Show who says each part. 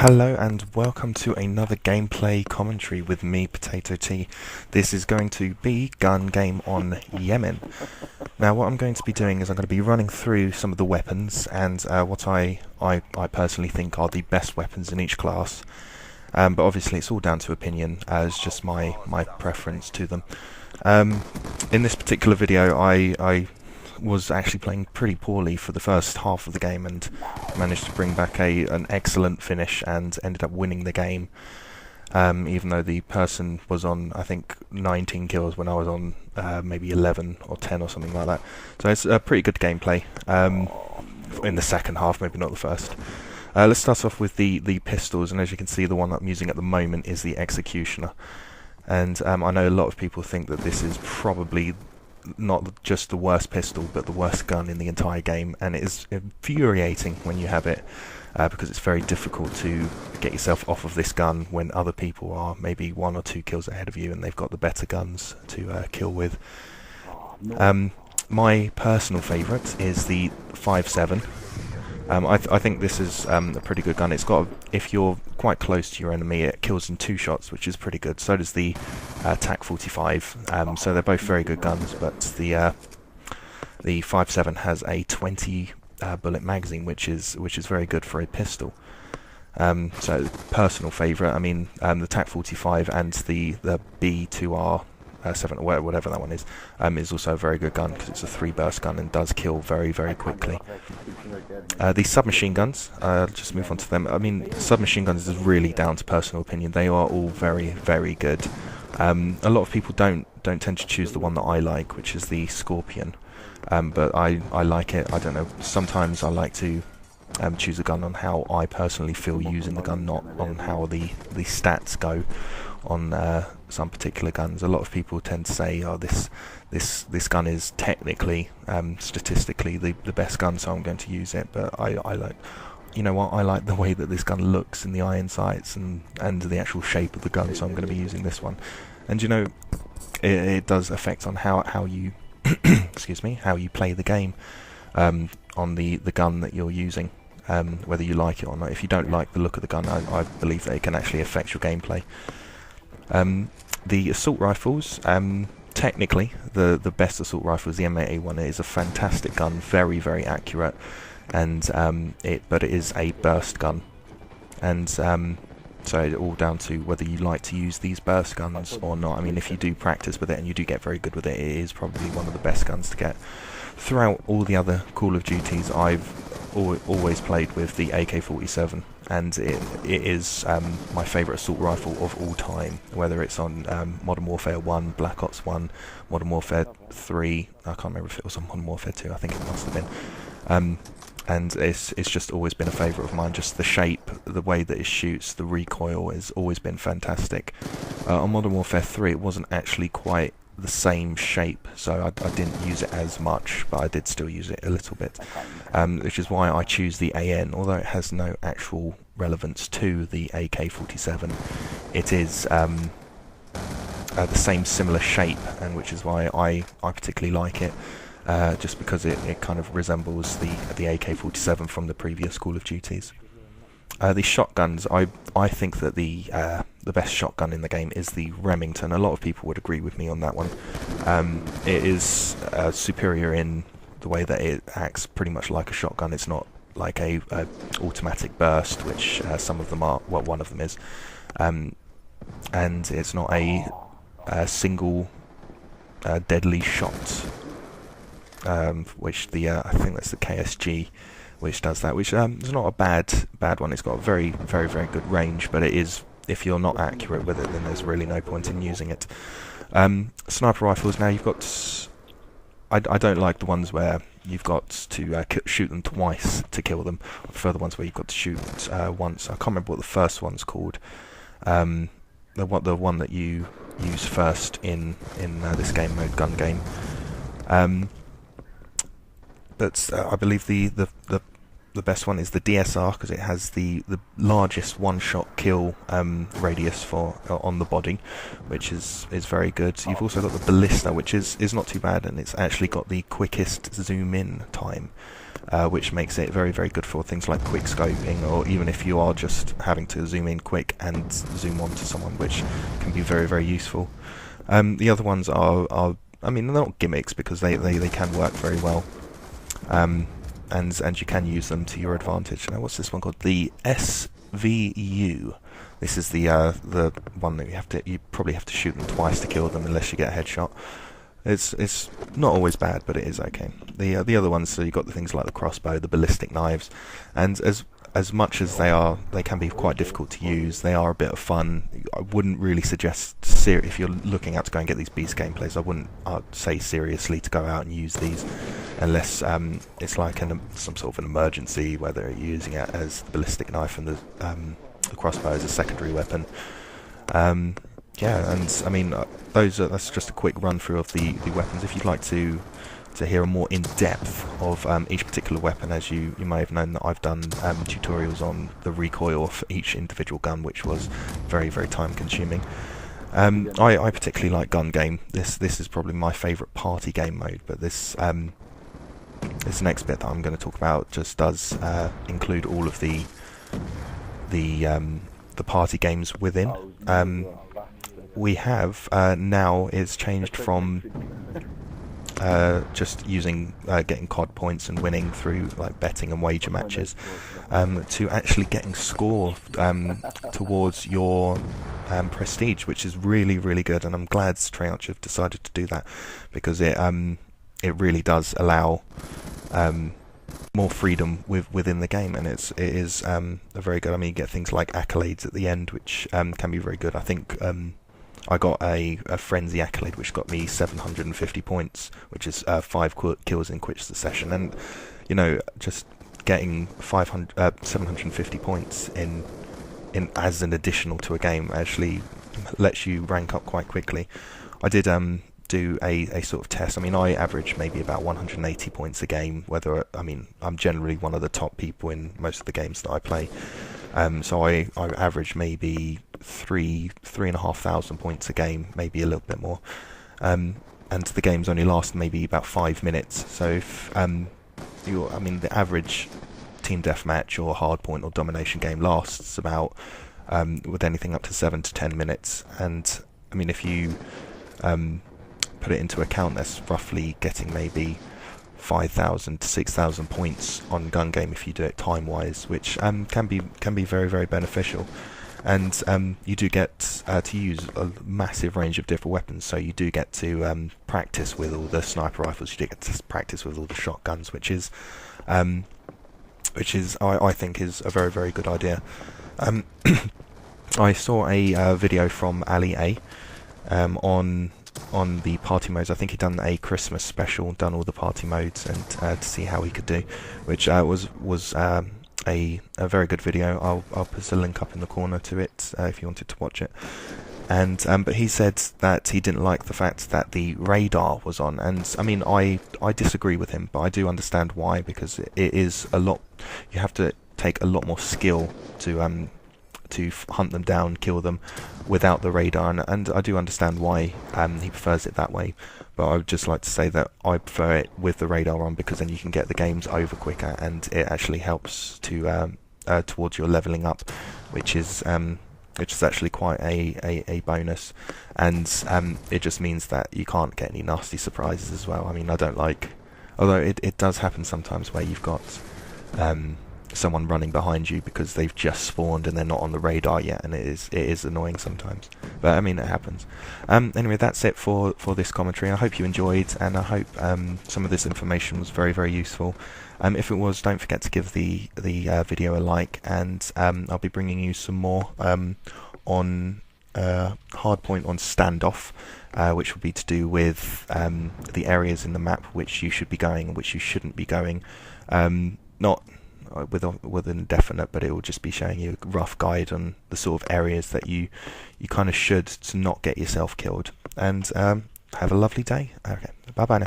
Speaker 1: Hello and welcome to another gameplay commentary with me, Potato Tea. This is going to be gun game on Yemen. Now what I'm going to be doing is I'm going to be running through some of the weapons and what I personally think are the best weapons in each class. But obviously it's all down to opinion, as just my preference to them. In this particular video I was actually playing pretty poorly for the first half of the game and managed to bring back an excellent finish and ended up winning the game, even though the person was on, I think, 19 kills when I was on maybe 11 or 10 or something like that. So it's a pretty good gameplay in the second half, maybe not the first. Let's start off with the pistols, and as you can see, the one that I'm using at the moment is the Executioner. And I know a lot of people think that this is probably not just the worst pistol, but the worst gun in the entire game, and it is infuriating when you have it, because it's very difficult to get yourself off of this gun when other people are maybe 1 or 2 kills ahead of you and they've got the better guns to kill with. My personal favourite is the 5.7. I think this is a pretty good gun. It's got, if you're quite close to your enemy, it kills in 2 shots, which is pretty good. So does the TAC 45. So they're both very good guns, but the 5.7 has a 20 bullet magazine, which is very good for a pistol. So personal favourite. I mean, the TAC 45 and the B2R 7 or whatever that one is also a very good gun because it's a 3-burst gun and does kill very, very quickly. The submachine guns, I'll just move on to them. I mean, submachine guns is really down to personal opinion. They are all very, very good. A lot of people don't tend to choose the one that I like, which is the Scorpion, but I like it. I don't know, sometimes I like to choose a gun on how I personally feel using the gun, not on how the stats go on some particular guns. A lot of people tend to say, oh, this gun is technically, statistically the best gun, so I'm going to use it. But I like, you know what, I like the way that this gun looks in the iron sights and the actual shape of the gun, so I'm going to be using this one. And you know, it does affect on how you excuse me, how you play the game on the gun that you're using, whether you like it or not. If you don't like the look of the gun, I believe that it can actually affect your gameplay. The assault rifles, technically the best assault rifle is the M8A1. It is a fantastic gun, very, very accurate, and but it is a burst gun, and so it's all down to whether you like to use these burst guns or not. I mean, if you do practice with it and you do get very good with it, it is probably one of the best guns to get. Throughout all the other Call of Duties, I've always played with the AK-47, and it is my favourite assault rifle of all time, whether it's on Modern Warfare 1, Black Ops 1, Modern Warfare 3, I can't remember if it was on Modern Warfare 2, I think it must have been. And it's just always been a favourite of mine. Just the shape, the way that it shoots, the recoil has always been fantastic. On Modern Warfare 3 it wasn't actually quite the same shape, so I didn't use it as much, but I did still use it a little bit, which is why I choose the AN. Although it has no actual relevance to the AK-47, it is the same similar shape, and which is why I particularly like it, just because it kind of resembles the AK-47 from the previous Call of Duties. The shotguns, I think that the best shotgun in the game is the Remington. A lot of people would agree with me on that one. It is superior in the way that it acts pretty much like a shotgun. It's not like a automatic burst, which some of them are. Well, one of them is, and it's not a single deadly shot, which I think that's the KSG, which does that, which is not a bad one. It's got a very, very, very good range, but it is, if you're not accurate with it, then there's really no point in using it. Sniper rifles, now you've got, I don't like the ones where you've got to shoot them twice to kill them. I prefer the ones where you've got to shoot once. I can't remember what the first one's called. The one that you use first in this game mode, gun game. But I believe the the best one is the DSR, because it has the largest one-shot kill radius for on the body, which is very good. You've also got the Ballista, which is not too bad, and it's actually got the quickest zoom-in time, which makes it very, very good for things like quick scoping, or even if you are just having to zoom in quick and zoom on to someone, which can be very, very useful. The other ones are I mean, they're not gimmicks, because they can work very well. And you can use them to your advantage. Now, what's this one called? The SVU. This is the one that you probably have to shoot them twice to kill them, unless you get a headshot. It's not always bad, but it is okay. The other ones, so you've got the things like the crossbow, the ballistic knives, and as much as they can be quite difficult to use, they are a bit of fun. I wouldn't really suggest, if you're looking out to go and get these beast gameplays, I'd say seriously to go out and use these, unless it's like some sort of an emergency, whether you're using it as the ballistic knife and the crossbow as a secondary weapon. Yeah, and I mean, that's just a quick run through of the weapons. If you'd like to hear a more in-depth of each particular weapon, as you may have known that I've done tutorials on the recoil for each individual gun, which was very, very time consuming. I particularly like gun game. This is probably my favourite party game mode, but this next bit that I'm going to talk about just does include all of the party games within. We have now it's changed from just using getting COD points and winning through like betting and wager matches, to actually getting score towards your prestige, which is really, really good. And I'm glad Treyarch have decided to do that, because it really does allow more freedom within the game, and it is a very good. I mean, you get things like accolades at the end, which can be very good. I think I got a frenzy accolade which got me 750 points, which is 5 kills in quick succession, and you know, just getting 750 points in as an additional to a game actually lets you rank up quite quickly. I did do a sort of test. I mean, I average maybe about 180 points a game. I'm generally one of the top people in most of the games that I play. So I average maybe 3,500 points a game, maybe a little bit more. And the games only last maybe about 5 minutes. So if the average team deathmatch or hardpoint or domination game lasts about with anything up to 7 to 10 minutes. And I mean, if you put it into account, that's roughly getting maybe 5,000 to 6,000 points on gun game if you do it time wise, which can be very, very beneficial. And you do get to use a massive range of different weapons, so you do get to practice with all the sniper rifles, you do get to practice with all the shotguns, which is I think is a very, very good idea. I saw a video from Ali A on the party modes. I think he'd done a Christmas special, done all the party modes, and to see how he could do, which was a very good video. I'll put a link up in the corner to it if you wanted to watch it. And but he said that he didn't like the fact that the radar was on, and I mean, I disagree with him, but I do understand why, because it is a lot. You have to take a lot more skill to hunt them down, kill them without the radar, and I do understand why he prefers it that way. But I would just like to say that I prefer it with the radar on, because then you can get the games over quicker, and it actually helps to towards your leveling up, which is actually quite a bonus. And it just means that you can't get any nasty surprises as well. I mean, I don't like, although it does happen sometimes where you've got someone running behind you because they've just spawned and they're not on the radar yet, and it is annoying sometimes, but I mean, it happens. Anyway, that's it for this commentary. I hope you enjoyed, and I hope some of this information was very, very useful. If it was, don't forget to give the video a like, and I'll be bringing you some more on hardpoint on standoff, which will be to do with the areas in the map which you should be going and which you shouldn't be going. Not with an indefinite, but it will just be showing you a rough guide on the sort of areas that you kind of should, to not get yourself killed. And have a lovely day. Okay, bye bye now.